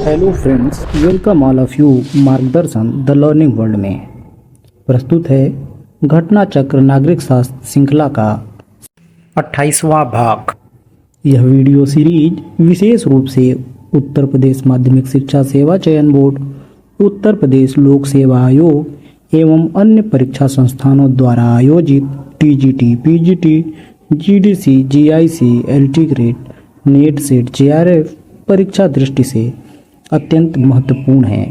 Hello friends, welcome all of you मार्गदर्शन the learning world में प्रस्तुत है घटना चक्र नागरिक शास्त्र श्रृंखला का 28वां भाग। यह वीडियो सीरीज विशेष रूप से उत्तर प्रदेश माध्यमिक शिक्षा सेवा चयन बोर्ड, उत्तर प्रदेश लोक सेवा आयोग एवं अन्य परीक्षा संस्थानों द्वारा आयोजित TGT, PGT, GDC, GIC, LT grade, net set, JRF परीक्षा दृष्टि से अत्यंत महत्वपूर्ण है।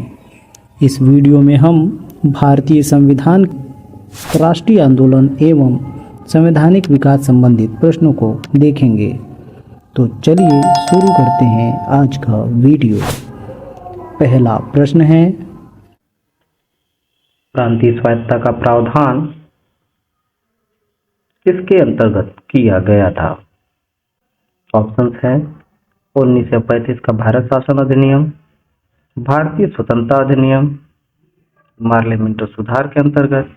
इस वीडियो में हम भारतीय संविधान, राष्ट्रीय आंदोलन एवं संवैधानिक विकास संबंधित प्रश्नों को देखेंगे। तो चलिए शुरू करते हैं आज का वीडियो। पहला प्रश्न है, प्रांतीय स्वायत्तता का प्रावधान किसके अंतर्गत किया गया था? ऑप्शंस हैं 1935 का भारत शासन अधिनियम, भारतीय स्वतंत्रता अधिनियम, पार्लियामेंट सुधार के अंतर्गत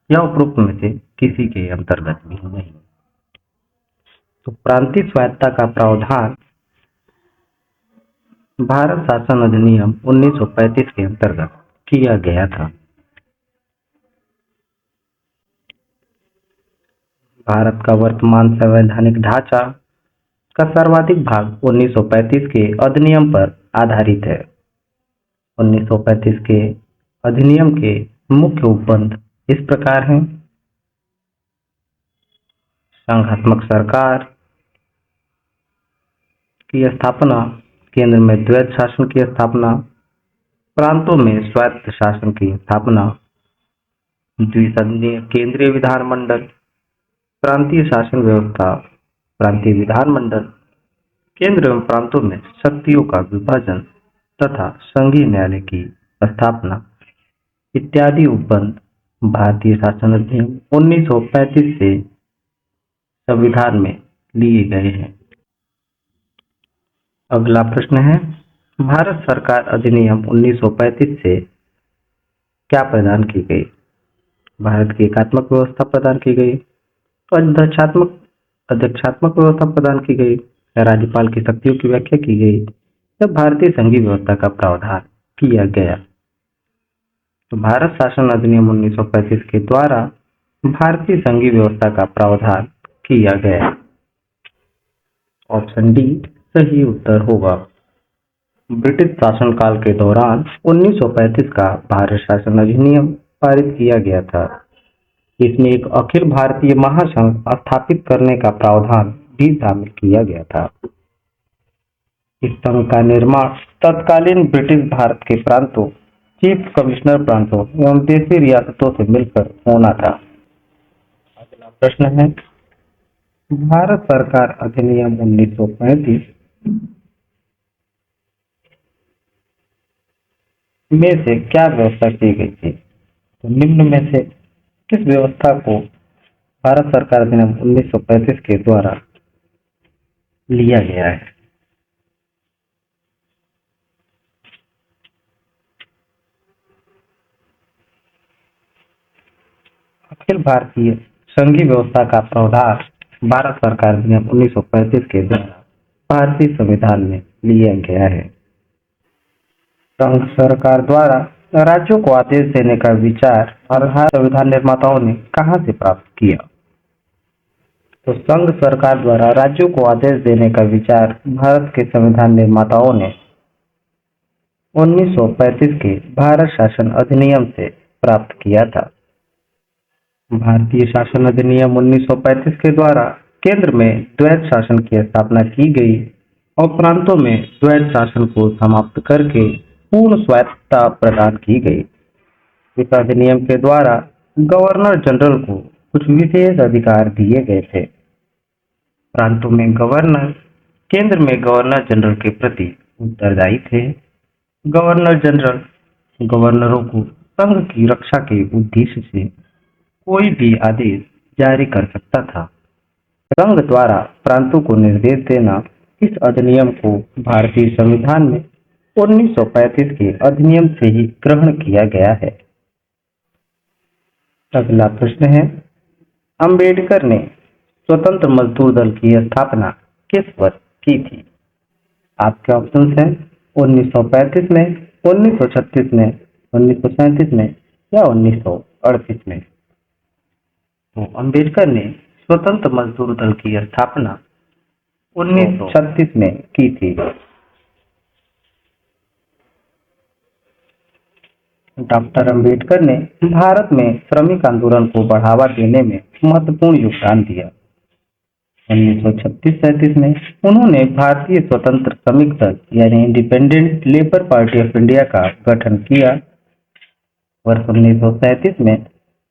या उपरोक्त में से किसी के अंतर्गत भी नहीं। तो प्रांतीय स्वायत्तता का प्रावधान भारत शासन अधिनियम 1935 के अंतर्गत किया गया था। भारत का वर्तमान संवैधानिक ढांचा का सर्वाधिक भाग 1935 के अधिनियम पर आधारित है। 1935 के अधिनियम के मुख्य उपबंध इस प्रकार हैं: संघात्मक सरकार की स्थापना, केंद्र में द्वैध शासन की स्थापना, प्रांतों में स्वायत्त शासन की स्थापना, द्विसदनीय केंद्रीय विधानमंडल, प्रांतीय शासन व्यवस्था, प्रांतीय विधानमंडल, केंद्र एवं प्रांतों में शक्तियों का विभाजन तथा संघीय न्यायालय की स्थापना इत्यादि उपबंध भारतीय शासन अधिनियम 1935 से संविधान में लिए गए हैं। अगला प्रश्न है, भारत सरकार अधिनियम 1935 से क्या प्रदान की गई? भारत की एकात्मक व्यवस्था प्रदान की गई, अध्यक्षात्मक व्यवस्था प्रदान की गई, राज्यपाल की शक्तियों की व्याख्या की गई या भारतीय संघीय व्यवस्था का प्रावधान किया गया? तो भारत शासन अधिनियम 1935 के द्वारा भारतीय संघीय व्यवस्था का प्रावधान किया गया। ऑप्शन डी सही उत्तर होगा। ब्रिटिश शासनकाल के दौरान 1935 का भारत शासन अधिनियम पारित किया गया था। इसमें एक अखिल भारतीय महासंघ स्थापित करने का प्रावधान भी शामिल किया गया था। इस संघ का निर्माण तत्कालीन ब्रिटिश भारत के प्रांतों, चीफ कमिश्नर प्रांतों एवं देशी रियासतों से मिलकर होना था। अगला प्रश्न है, भारत सरकार अधिनियम 1935 में से क्या व्यवस्था की गई थी? तो निम्न में से किस व्यवस्था को भारत सरकार अधिनियम 1935 के द्वारा लिया गया है? अखिल भारतीय संघीय व्यवस्था का प्रावधान भारत सरकार अधिनियम 1935 के द्वारा भारतीय संविधान में लिया गया है। संघ सरकार द्वारा राज्यों को आदेश देने का विचार भारत संविधान निर्माताओं ने कहां से प्राप्त किया? तो संघ सरकार द्वारा राज्यों को आदेश देने का विचार भारत के संविधान निर्माताओं ने 1935 के भारत शासन अधिनियम से प्राप्त किया था। भारतीय शासन अधिनियम 1935 के द्वारा केंद्र में द्वैध शासन की स्थापना की गई और प्रांतों में द्वैध शासन को समाप्त करके पूर्ण स्वायत्तता प्रदान की गई। इस अधिनियम के द्वारा गवर्नर जनरल को कुछ विशेष अधिकार दिए गए थे। प्रांतों में गवर्नर केंद्र में गवर्नर जनरल के प्रति उत्तरदायी थे। गवर्नर जनरल गवर्नरों को संघ की रक्षा के उद्देश्य से कोई भी आदेश जारी कर सकता था। संघ द्वारा प्रांतों को निर्देश देना इस अधिनियम को भारतीय संविधान में 1935 के अधिनियम से ही ग्रहण किया गया है। अगला प्रश्न है, अंबेडकर ने स्वतंत्र मजदूर दल की स्थापना किस वर्ष की थी? आपके ऑप्शंस हैं 1935 में, 1936 में, 1937 में या 1938 में? तो अंबेडकर ने स्वतंत्र मजदूर दल की स्थापना 1936 में की थी। डॉक्टर अंबेडकर ने भारत में श्रमिक आंदोलन को बढ़ावा देने में महत्वपूर्ण योगदान दिया। 1936-37 में उन्होंने भारतीय स्वतंत्र श्रमिक दल यानी independent labour party of India का गठन किया। वर्ष 1937 में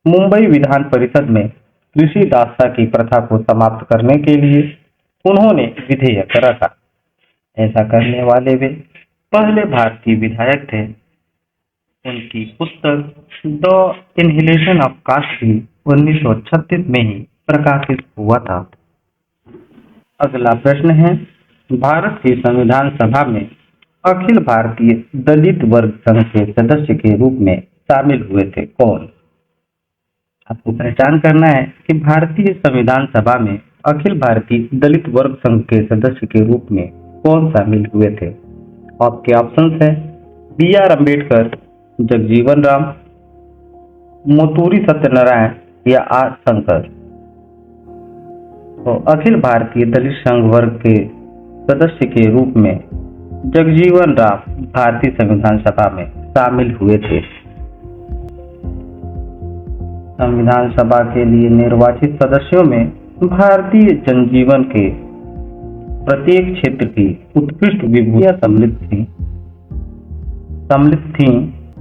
मुंबई विधान परिषद में कृषि दासता की प्रथा को समाप्त करने के लिए उन्होंने विधेयक रखा। ऐसा करने वाले वे पहले भारतीय विधायक थे। उनकी पुस्तक द इनहिलेशन ऑफ कास्ट भी 1936 में ही प्रकाशित हुआ था। अगला प्रश्न है, भारत की संविधान सभा में अखिल भारतीय दलित वर्ग संघ के सदस्य के रूप में शामिल हुए थे कौन? आपको पहचान करना है कि भारतीय संविधान सभा में अखिल भारतीय दलित वर्ग संघ के सदस्य के रूप में कौन शामिल हुए थे? आपके ऑप्शंस है B.R. अम्बेडकर, जगजीवन राम, मोतूरी सत्यनारायण या आर शंकर। तो अखिल भारतीय दलित संघ वर्ग के सदस्य के रूप में जगजीवन राम भारतीय संविधान सभा में शामिल हुए थे। संविधान सभा के लिए निर्वाचित सदस्यों में भारतीय जनजीवन के प्रत्येक क्षेत्र की उत्कृष्ट विभूतियां सम्मिलित थीं।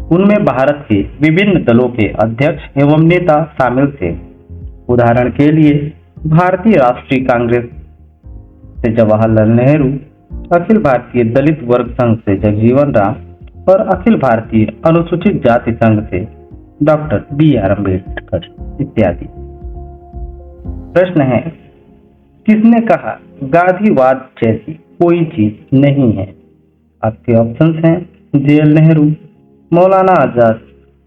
उनमें भारत के विभिन्न दलों के अध्यक्ष एवं नेता शामिल थे। उदाहरण के लिए भारतीय राष्ट्रीय कांग्रेस से जवाहरलाल नेहरू, अखिल भारतीय दलित वर्ग संघ से जगजीवन राम और अखिल भारतीय अनुसूचित जाति संघ से डॉक्टर B.R. अम्बेडकर इत्यादि। प्रश्न है, किसने कहा गांधीवाद जैसी कोई चीज नहीं है? आपके ऑप्शंस हैं JL नेहरू, मौलाना आजाद,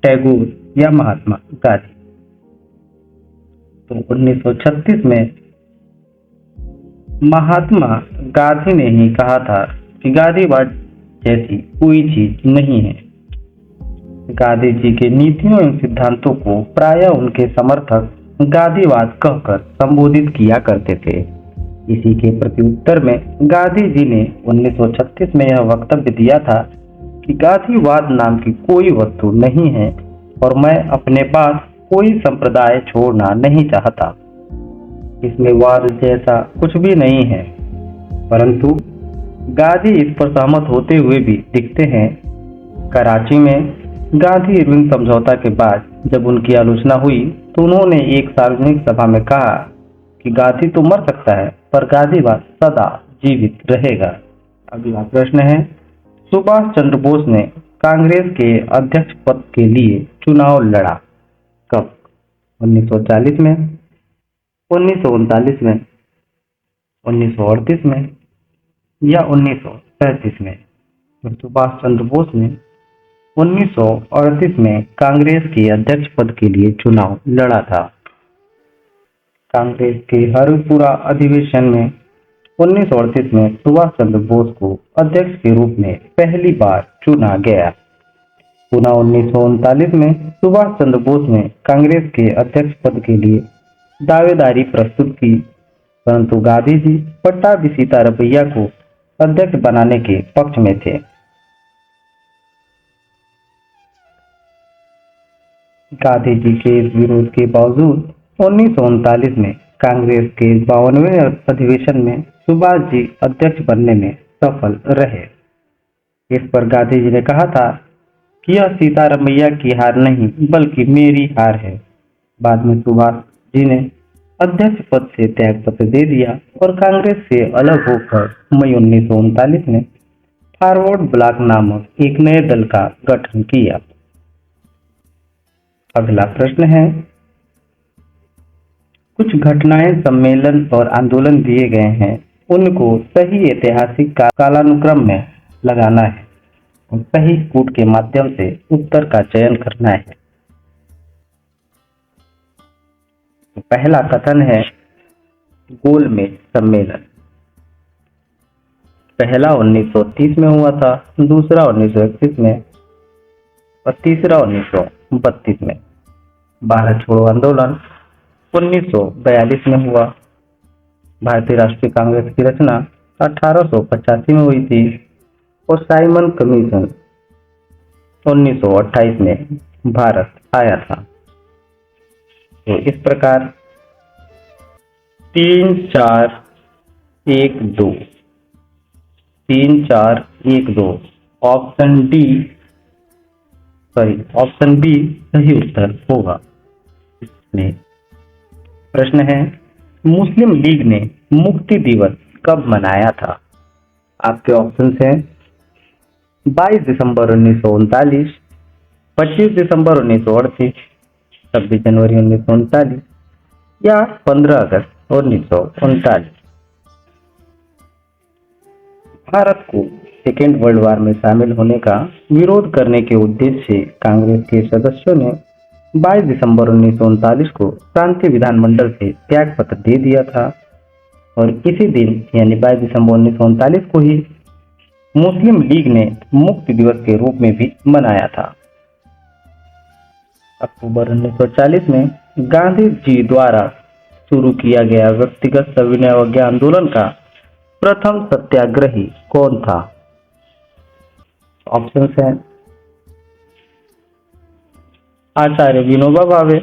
टैगोर या महात्मा गांधी। तो 1936 में महात्मा गांधी ने ही कहा था कि गांधीवाद जैसी कोई चीज नहीं है। गांधी जी के नीतियों एवं सिद्धांतों को प्रायः उनके समर्थक गांधीवाद कहकर संबोधित किया करते थे। इसी के प्रत्युत्तर में गांधी जी ने 1936 में यह वक्तव्य दिया था कि गांधीवाद नाम की कोई वस्तु नहीं है और मैं अपने पास कोई संप्रदाय छोड़ना नहीं चाहता। इसमें वाद जैसा कुछ भी नहीं है। परंतु गांधी इस पर सहमत होते हुए भी दिखते हैं। कराची में गांधी इरविन समझौता के बाद जब उनकी आलोचना हुई तो उन्होंने एक सार्वजनिक सभा में कहा कि गांधी तो मर सकता है पर गांधीवाद सदा जीवित रहेगा। अगला प्रश्न है, सुभाष चंद्र बोस ने कांग्रेस के अध्यक्ष पद के लिए चुनाव लड़ा कब? 1940 में, 1939 में, 1938 में या 1937 में? तो सुभाष चंद्र बोस ने 1938 में कांग्रेस के अध्यक्ष पद के लिए चुनाव लड़ा था। कांग्रेस के हरिपुरा अधिवेशन में 1938 में सुभाष चंद्र बोस को अध्यक्ष के रूप में पहली बार चुना गया। पुनः 1939 में सुभाष चंद्र बोस ने कांग्रेस के अध्यक्ष पद के लिए दावेदारी प्रस्तुत की, परंतु गांधी जी पट्टाभिषिता रवैया को अध्यक्ष बनाने के पक्ष में थे। गांधी जी के इस विरोध के बावजूद 1939 में कांग्रेस के 52वें अधिवेशन में सुभाष जी अध्यक्ष बनने में सफल रहे। इस पर गांधी जी ने कहा था कि यह सीतारमैया की हार नहीं बल्कि मेरी हार है। बाद में सुभाष जी ने अध्यक्ष पद से त्याग पत्र दे दिया और कांग्रेस से अलग होकर मई 1939 में फॉरवर्ड ब्लॉक नामक एक नए दल का गठन किया। अगला प्रश्न है, कुछ घटनाएं, सम्मेलन और आंदोलन दिए गए हैं, उनको सही ऐतिहासिक कालानुक्रम में लगाना है और सही कूट के माध्यम से उत्तर का चयन करना है। तो पहला कथन है गोलमेज सम्मेलन। पहला 1930 में हुआ था, दूसरा 1931 में और तीसरा 1932 में। भारत छोड़ो आंदोलन 1942 में हुआ। भारतीय राष्ट्रीय कांग्रेस की रचना 1885 में हुई थी और साइमन कमीशन 1928 में भारत आया था। तो इस प्रकार 3-4-1-2 3-4-1-2 ऑप्शन बी सही उत्तर होगा। इसमें प्रश्न है, मुस्लिम लीग ने मुक्ति दिवस कब मनाया था? आपके ऑप्शन हैं 22 दिसंबर 1939, 25 दिसंबर 1938, 26 जनवरी 1939 या 15 अगस्त 1939। भारत को सेकेंड वर्ल्ड वॉर में शामिल होने का विरोध करने के उद्देश्य से कांग्रेस के सदस्यों ने 22 दिसंबर 1939 को प्रांतीय विधानमंडल से त्याग पत्र दे दिया था और इसी दिन यानी 22 दिसंबर 1939 को ही मुस्लिम लीग ने मुक्ति दिवस के रूप में भी मनाया था। अक्टूबर 1940 में गांधी जी द्वारा शुरू किया गया व्यक्तिगत सविनय अवज्ञा आंदोलन का प्रथम सत्याग्रही कौन था? ऑप्शन हैं आचार्य विनोबा भावे,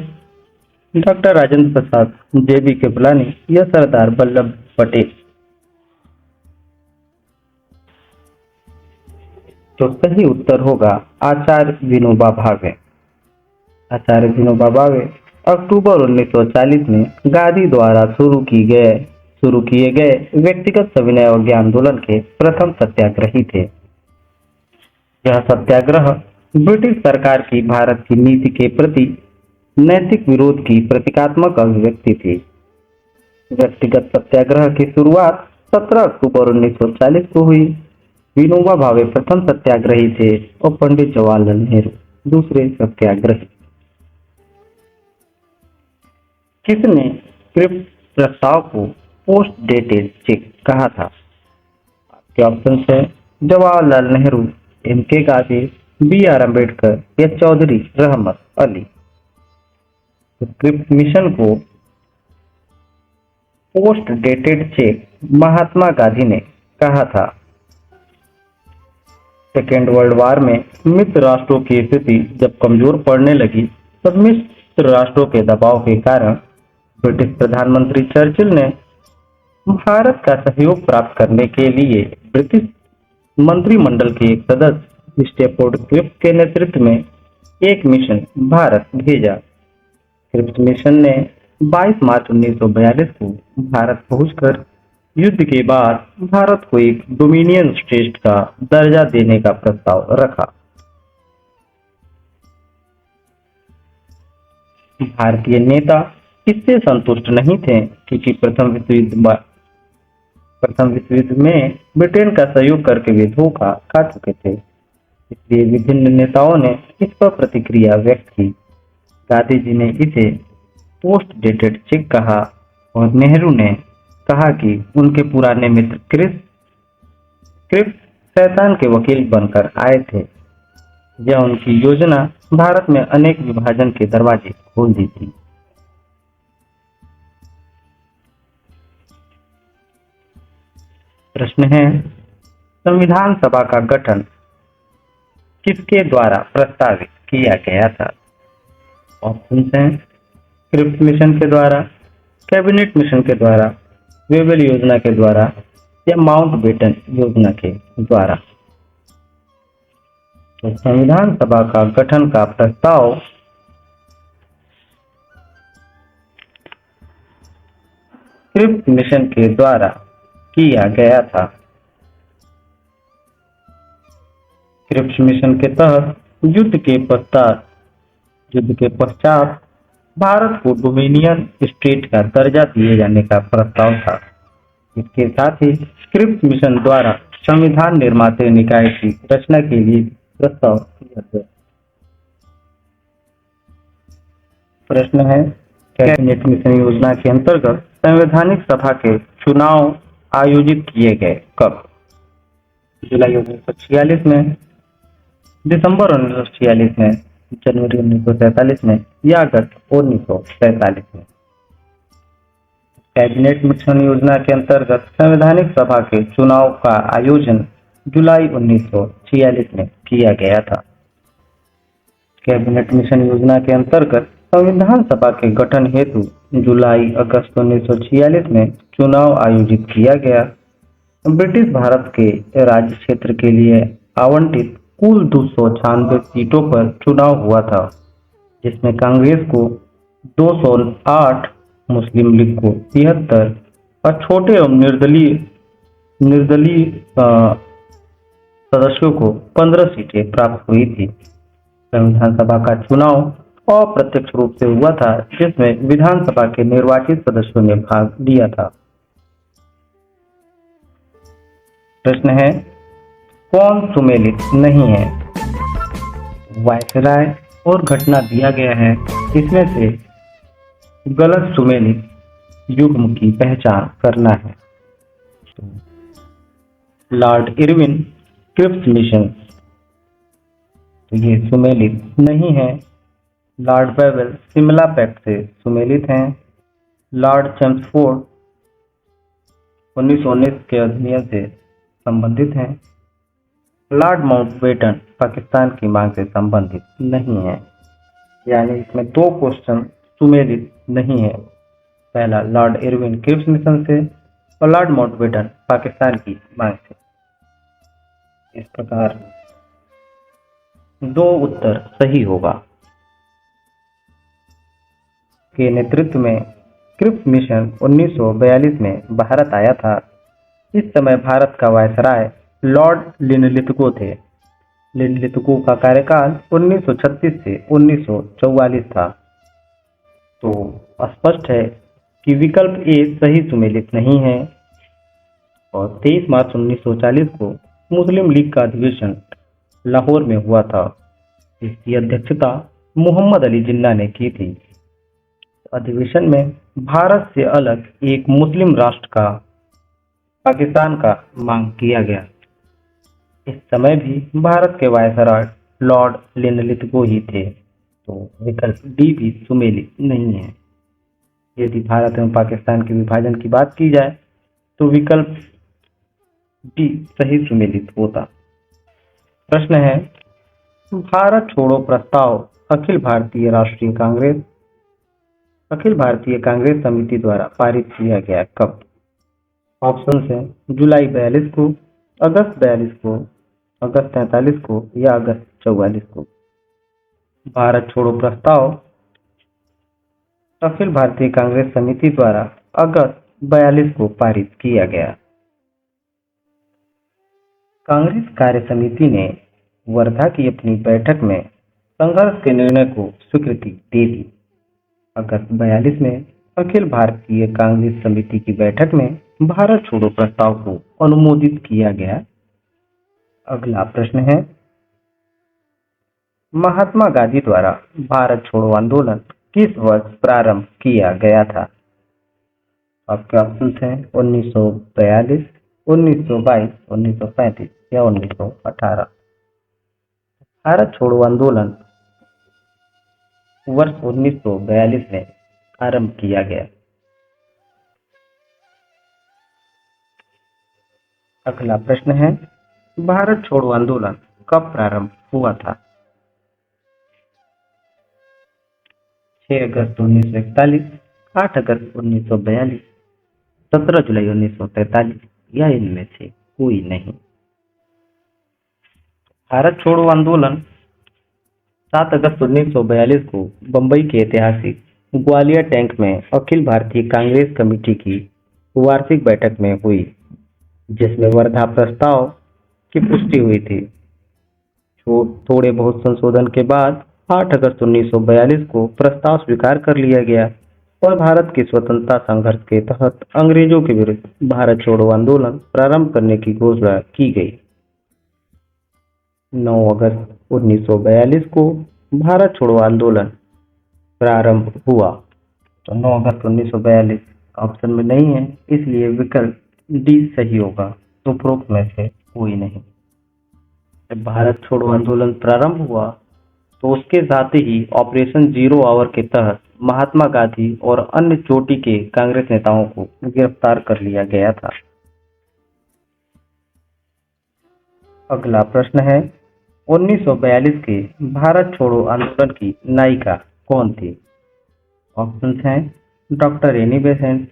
डॉक्टर राजेंद्र प्रसाद, जेबी कृपलानी या सरदार वल्लभ पटेल। तो सही उत्तर होगा आचार्य विनोबा भावे। आचार्य विनोबा भावे अक्टूबर 1940 में गांधी द्वारा शुरू किए गए व्यक्तिगत सविनय अवज्ञा आंदोलन के प्रथम सत्याग्रही थे। यह सत्याग्रह ब्रिटिश सरकार की भारत की नीति के प्रति नैतिक विरोध की प्रतीकात्मक अभिव्यक्ति थी। व्यक्तिगत सत्याग्रह की शुरुआत 17 अक्टूबर 1940 को हुई। विनोबा भावे प्रथम सत्याग्रही थे और पंडित जवाहरलाल नेहरू दूसरे सत्याग्रही। किसने क्रिप्स प्रस्ताव को पोस्ट डेटेड चेक कहा था? आपके ऑप्शन है जवाहरलाल नेहरू, एम.के. गांधी, बी.आर. अम्बेडकर या चौधरी रहमत अली। तो क्रिप्स मिशन को post dated cheque Mahatma Gandhi ने कहा था। सेकेंड वर्ल्ड वॉर में मित्र राष्ट्रों की स्थिति जब कमजोर पड़ने लगी तब मित्र राष्ट्रों के दबाव के कारण ब्रिटिश प्रधानमंत्री चर्चिल ने भारत का सहयोग प्राप्त करने के लिए ब्रिटिश मंत्रिमंडल के एक सदस्य स्टेफोर्ड क्रिप्स के नेतृत्व में एक मिशन भारत भेजा। क्रिप्स मिशन ने 22 मार्च 1942 को भारत पहुंचकर युद्ध के बाद भारत को एक डोमिनियन स्टेट का दर्जा देने का प्रस्ताव रखा। भारतीय नेता इससे संतुष्ट नहीं थे क्योंकि प्रथम विश्व युद्ध में ब्रिटेन का सहयोग करके वे धोखा खा चुके थे। इसलिए विभिन्न नेताओं ने इस पर प्रतिक्रिया व्यक्त की। गांधी जी ने इसे पोस्ट डेटेड चेक कहा और नेहरू ने कहा कि उनके पुराने मित्र क्रिप्स शैतान के वकील बनकर आए थे। यह उनकी योजना भारत में अनेक विभाजन के दरवाजे खोल दी थी। प्रश्न है, संविधान सभा का गठन किसके द्वारा प्रस्तावित किया गया था? ऑप्शन हैं क्रिप्स मिशन के द्वारा, कैबिनेट मिशन के द्वारा, वेबल योजना के द्वारा या माउंटबेटन योजना के द्वारा। तो संविधान सभा का गठन का प्रस्ताव क्रिप्स मिशन के द्वारा किया गया था। क्रिप्स मिशन के तहत युद्ध के पश्चात भारत को डोमिनियन स्टेट का दर्जा दिए जाने का प्रस्ताव था। इसके साथ ही क्रिप्स मिशन द्वारा संविधान निर्माता निकाय की रचना के लिए प्रस्ताव किया गया। प्रश्न है, कैबिनेट मिशन योजना के अंतर्गत संवैधानिक सभा के चुनाव आयोजित किए गए कब? जुलाई 1946 में, दिसंबर 1946 में, जनवरी 1947 में या अगस्त 1947 में। कैबिनेट मिशन योजना के अंतर्गत संवैधानिक सभा के चुनाव का आयोजन जुलाई 1946 में किया गया था। कैबिनेट मिशन योजना के अंतर्गत संविधान सभा के गठन हेतु जुलाई अगस्त 1946 में चुनाव आयोजित किया गया। ब्रिटिश भारत के राज्य क्षेत्र के लिए आवंटित कुल 296 सीटों पर चुनाव हुआ था, जिसमें कांग्रेस को 208, मुस्लिम लीग को 73 और छोटे एवं निर्दलीय सदस्यों को 15 सीटें प्राप्त हुई थी। संविधान सभा का चुनाव अप्रत्यक्ष रूप से हुआ था, जिसमें विधानसभा के निर्वाचित सदस्यों ने भाग लिया था। प्रश्न है, कौन सुमेलित नहीं है? वायसराय और घटना दिया गया है, इसमें से गलत सुमेलित युग्म की पहचान करना है। लॉर्ड इरविन क्रिप्स मिशन, तो ये सुमेलित नहीं है। लॉर्ड बेवेल शिमला पैक्ट से सुमेलित हैं। लॉर्ड चेम्सफोर्ड 1919 के अधिनियम से संबंधित हैं। लॉर्ड माउंटबेटन पाकिस्तान की मांग से संबंधित नहीं है। यानी इसमें 2 क्वेश्चन सुमेलित नहीं है। पहला लॉर्ड इरविन क्रिप्स मिशन से और लॉर्ड माउंटबेटन पाकिस्तान की मांग से। इस प्रकार 2 उत्तर सही होगा। के नेतृत्व में क्रिप्स मिशन 1942 में भारत आया था। इस समय भारत का वायसराय लॉर्ड लिनलिथगो थे। लिनलिथगो का कार्यकाल 1936 से 1944 था। तो स्पष्ट है कि विकल्प ए सही सुमेलित नहीं है। और 23 मार्च 1940 को मुस्लिम लीग का अधिवेशन लाहौर में हुआ था। इसकी अध्यक्षता मोहम्मद अली जिन्ना ने की थी। अधिवेशन में भारत से अलग एक मुस्लिम राष्ट्र का, पाकिस्तान का मांग किया गया। इस समय भी भारत के वायसराय लॉर्ड लिनलिथगो ही थे। तो विकल्प डी भी सुमेलित नहीं है। यदि भारत एवं पाकिस्तान के विभाजन की बात की जाए तो विकल्प डी सही सुमेलित होता। प्रश्न है, भारत छोड़ो प्रस्ताव अखिल भारतीय कांग्रेस समिति द्वारा पारित किया गया कब? ऑप्शन है जुलाई 42 को, अगस्त 42 को, अगस्त 43 को या अगस्त 44 को। भारत छोड़ो प्रस्ताव अखिल भारतीय कांग्रेस समिति द्वारा अगस्त 42 को पारित किया गया। कांग्रेस कार्य समिति ने वर्धा की अपनी बैठक में संघर्ष के निर्णय को स्वीकृति दे दी। अगस्त 42 में अखिल भारतीय कांग्रेस समिति की बैठक में भारत छोड़ो प्रस्ताव को अनुमोदित किया गया। अगला प्रश्न है, महात्मा गांधी द्वारा भारत छोड़ो आंदोलन किस वर्ष प्रारंभ किया गया था? आपके ऑप्शन हैं 1942, 1922, 1935 या 1918। भारत छोड़ो आंदोलन वर्ष 1942 में आरंभ किया गया। अगला प्रश्न है, भारत छोड़ो आंदोलन कब प्रारंभ हुआ था? 6 अगस्त 1941, 8 अगस्त 1942, 17 जुलाई 1943 या इनमें से कोई नहीं। भारत छोड़ो आंदोलन 7 अगस्त 1942 को बंबई के ऐतिहासिक ग्वालियर टैंक में अखिल भारतीय कांग्रेस कमेटी की वार्षिक बैठक में हुई, जिसमें वर्धा प्रस्ताव की पुष्टि हुई थी। थोड़े बहुत संशोधन के बाद 8 अगस्त 1942 को प्रस्ताव स्वीकार कर लिया गया और भारत की स्वतंत्रता संघर्ष के तहत अंग्रेजों के विरुद्ध भारत छोड़ो आंदोलन प्रारंभ करने की घोषणा की गई। 9 अगस्त 1942 को भारत छोड़ो आंदोलन प्रारंभ हुआ। तो 9 अगस्त 1942 ऑप्शन में नहीं है, इसलिए विकल्प डी सही होगा। उपरोक्त में से कोई नहीं। जब भारत छोड़ो आंदोलन प्रारंभ हुआ तो उसके साथ ही ऑपरेशन जीरो आवर के तहत महात्मा गांधी और अन्य चोटी के कांग्रेस नेताओं को गिरफ्तार कर लिया गया था। अगला प्रश्न है, 1942 के भारत छोड़ो आंदोलन की नायिका कौन थी? ऑप्शंस हैं डॉक्टर एनी बेसेंट,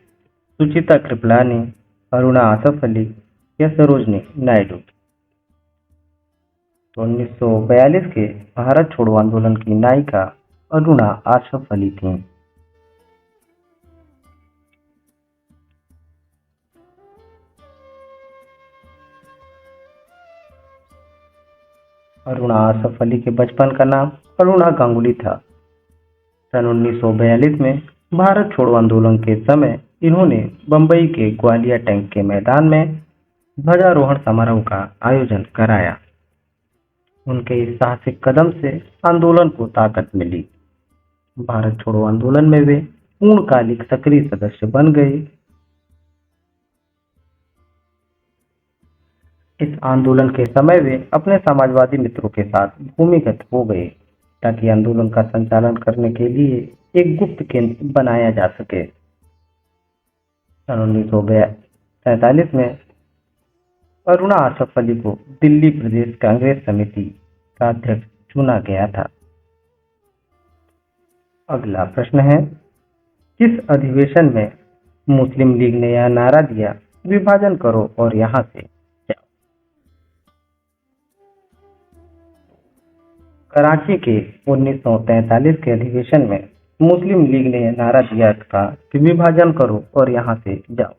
सुचिता कृपलानी, अरुणा आसफ अली या सरोजनी नायडू। तो 1942 के भारत छोड़ो आंदोलन की नायिका अरुणा आसफ अली थी। अरुणा आसफ अली के बचपन का नाम अरुणा गांगुली था। सन 1942 में भारत छोड़ो आंदोलन के समय इन्होंने बंबई के ग्वालियर टैंक के मैदान में ध्वजारोहण समारोह का आयोजन कराया। उनके इस साहसिक कदम से आंदोलन को ताकत मिली। भारत छोड़ो आंदोलन में वे पूर्णकालिक सक्रिय सदस्य बन गए। इस आंदोलन के समय वे अपने समाजवादी मित्रों के साथ भूमिगत हो गए ताकि आंदोलन का संचालन करने के लिए एक गुप्त केंद्र बनाया जा सके। सन 1943 में अरुणा आसफ अली को दिल्ली प्रदेश कांग्रेस समिति का अध्यक्ष चुना गया था। अगला प्रश्न है, किस अधिवेशन में मुस्लिम लीग ने यह नारा दिया, विभाजन करो और यहां से जाओ? कराची के 1943 के अधिवेशन में मुस्लिम लीग ने यह नारा दिया था कि विभाजन करो और यहां से जाओ।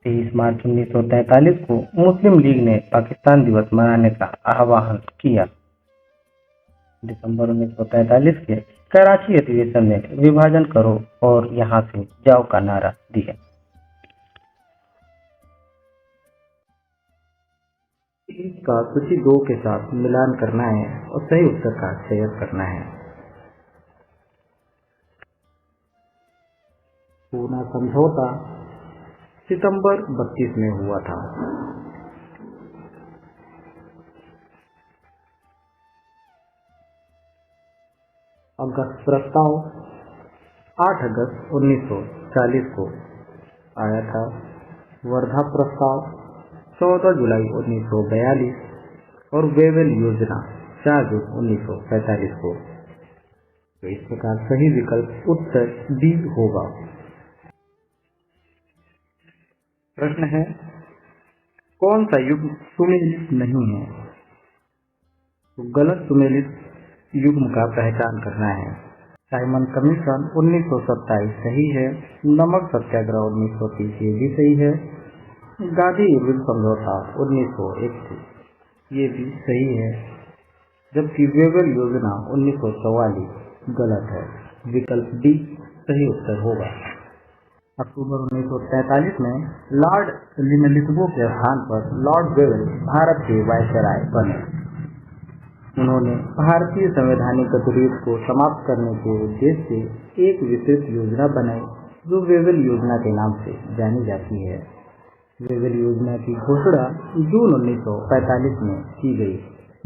23 मार्च 1943 को मुस्लिम लीग ने पाकिस्तान दिवस मनाने का आह्वान किया। दिसंबर 1943 के कराची अधिवेशन में विभाजन करो और यहां से जाओ का नारा दिया। इसका सूची 2 के साथ मिलान करना है और सही उत्तर का चयन करना है। पूना समझौता सितंबर 32 में हुआ था। अगस्त प्रस्ताव 8 अगस्त 1940 को आया था। वर्धा प्रस्ताव 14 जुलाई 1942 और वेवेल योजना 4 जून 1945 को। तो इस प्रकार सही विकल्प उत्तर डी होगा। प्रश्न है, कौन सा युग्म सुमेलित नहीं है? तो गलत सुमेलित युग्म का पहचान करना है। साइमन कमीशन 1927 सही है। नमक सत्याग्रह 1930 ये भी सही है। गांधी इरविन समझौता 1931 ये भी सही है। जबकि वेवेल योजना 1944 गलत है। विकल्प डी सही उत्तर होगा। अक्टूबर 1943 में लॉर्ड लिनलिथगो के स्थान पर लॉर्ड वेवेल भारत के वायसराय बने। उन्होंने भारतीय संवैधानिक गतिरोध को समाप्त करने के उद्देश्य से एक विस्तृत योजना बनाई जो वेवेल योजना के नाम से जानी जाती है। वेवेल योजना की घोषणा जून 1945 में की गई,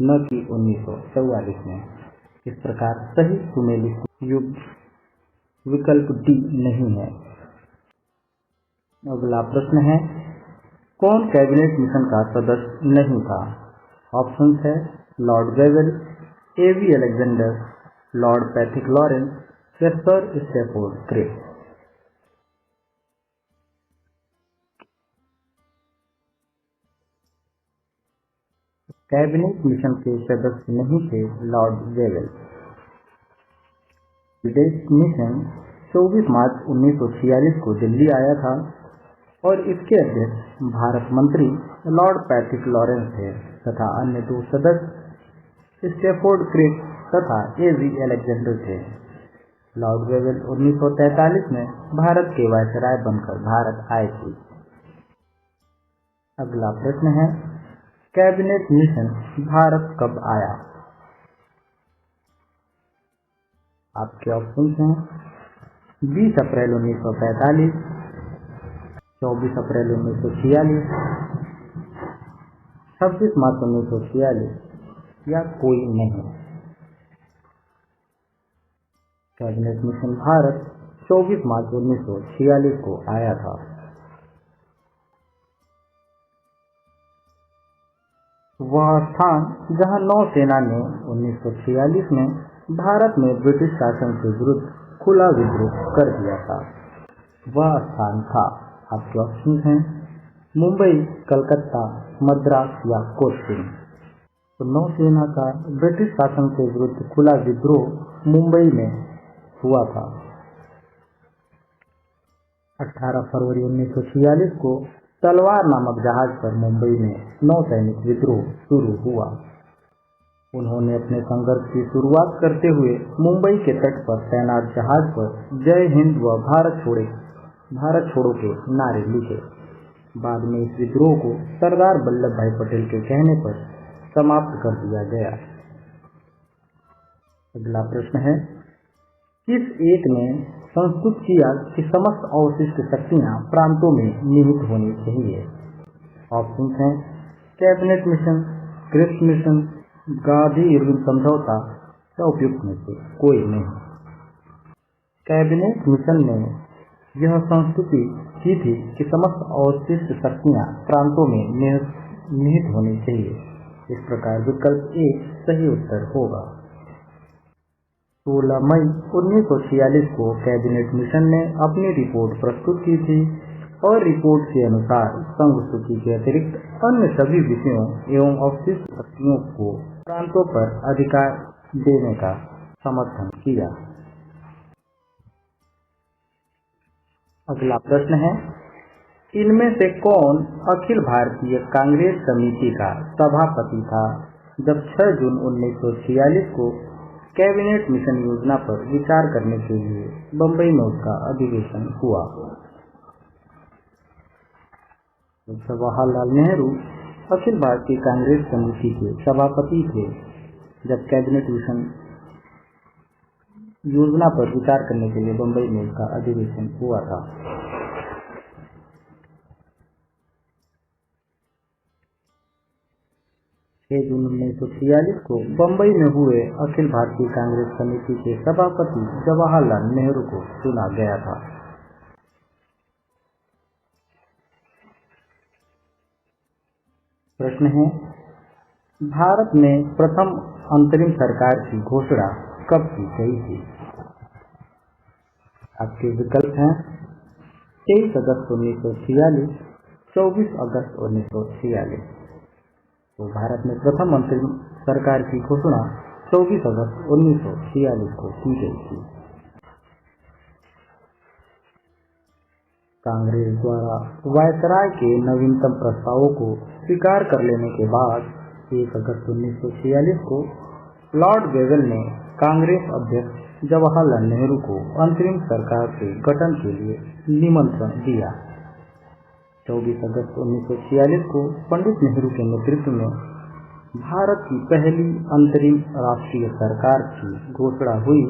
न कि 1944 में। इस प्रकार सही सुमेलित युग्म विकल्प डी नहीं है। अगला प्रश्न है, कौन कैबिनेट मिशन का सदस्य नहीं था? ऑप्शन है लॉर्ड वेवेल, एवी अलेक्जेंडर, लॉर्ड पैट्रिक लॉरेंस या सर स्टैफोर्ड क्रे। कैबिनेट मिशन के सदस्य नहीं थे लॉर्ड वेवेल। विदेश मिशन 24 मार्च 1946 को दिल्ली आया था और इसके अध्यक्ष भारत मंत्री लॉर्ड पैट्रिक लॉरेंस थे तथा अन्य 2 सदस्य स्टैफोर्ड क्रिक तथा एवी अलेक्जेंडर थे। लॉर्ड वेवेल 1943 में भारत के वायसराय बनकर भारत आए थे। अगला प्रश्न है, कैबिनेट मिशन भारत कब आया? आपके ऑप्शन हैं 20 अप्रैल 1945, 24 अप्रैल 1946, 26 मार्च 1946 या कोई नहीं। कैबिनेट मिशन भारत 24 मार्च 1946 को आया था। वह स्थान जहां नौसेना ने 1946 में भारत में ब्रिटिश शासन के विरुद्ध खुला विद्रोह कर दिया था, वह स्थान था। आपके ऑप्शन हैं मुंबई, कलकत्ता, मद्रास या कोच्चि। तो नौसेना का ब्रिटिश शासन के विरुद्ध खुला विद्रोह मुंबई में हुआ था। 18 फरवरी 1946 को तलवार नामक जहाज पर मुंबई में नौसैनिक विद्रोह शुरू हुआ। उन्होंने अपने संघर्ष की शुरुआत करते हुए मुंबई के तट पर तैनात जहाज पर जय हिंद व भारत छोड़ो के नारे लिखे। बाद में इस विद्रोह को सरदार वल्लभ भाई पटेल के कहने पर समाप्त कर दिया गया। अगला प्रश्न है, किस एक ने संस्तुत किया कि समस्त अवशिष्ट शक्तियां प्रांतों में निहित होनी चाहिए? ऑप्शन हैं cabinet mission, Cripps mission, Gandhi Irwin समझौता या उपयुक्त में से कोई नहीं। कैबिनेट मिशन ने यह संस्तुति की थी कि समस्त अवशिष्ट शक्तियां प्रांतों में निहित होनी चाहिए। इस प्रकार विकल्प ए सही उत्तर होगा। 16 मई 1946 को कैबिनेट मिशन ने अपनी रिपोर्ट प्रस्तुत की थी और रिपोर्ट के अनुसार संघ सूची के अतिरिक्त अन्य सभी विषयों एवं अवशिष्ट शक्तियों को प्रांतों पर अधिकार देने का समर्थन किया। अगला प्रश्न है, इनमें से कौन अखिल भारतीय कांग्रेस समिति का सभापति था जब 6 जून 1946 को कैबिनेट मिशन योजना पर विचार करने के लिए बंबई में उसका अधिवेशन हुआ? जवाहरलाल नेहरू अखिल भारतीय कांग्रेस समिति के सभापति थे जब कैबिनेट मिशन योजना पर विचार करने के लिए बंबई में उसका अधिवेशन हुआ था। जून 1946 को बंबई में हुए अखिल भारतीय कांग्रेस समिति के सभापति जवाहरलाल नेहरू को चुना गया था। प्रश्न है, भारत में प्रथम अंतरिम सरकार की घोषणा कब की गई थी? आपके विकल्प हैं 23 अगस्त 1946, 24 अगस्त 1946। तो भारत में प्रथम अंतरिम सरकार की घोषणा 24 अगस्त 1946 को की गई थी। कांग्रेस द्वारा वायसराय के नवीनतम प्रस्तावों को स्वीकार कर लेने के बाद 1 अगस्त 1946 को लॉर्ड वेगल ने कांग्रेस अध्यक्ष जवाहरलाल नेहरू को अंतरिम सरकार के गठन के लिए निमंत्रण दिया। 24 अगस्त 1946 को पंडित नेहरू के नेतृत्व में भारत की पहली अंतरिम राष्ट्रीय सरकार की घोषणा हुई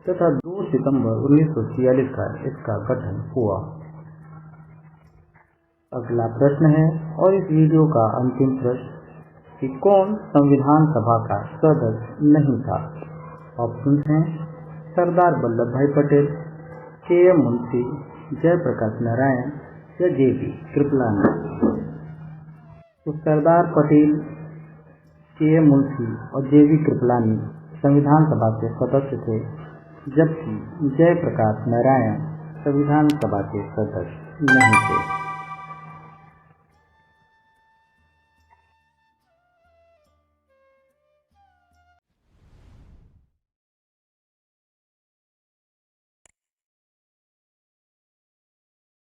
तथा 2 सितंबर 1946 का इसका गठन हुआ। अगला प्रश्न है और इस वीडियो का अंतिम प्रश्न कि कौन संविधान सभा का सदस्य नहीं था? ऑप्शन हैं सरदार वल्लभ भाई पटेल, के.एम. मुंशी, जयप्रकाश नारायण या जे.पी. कृपलानी। तो सरदार पटेल, के.एम. मुंशी और जे.पी. कृपलानी संविधान सभा के सदस्य थे, जबकि जयप्रकाश नारायण संविधान सभा के सदस्य नहीं थे।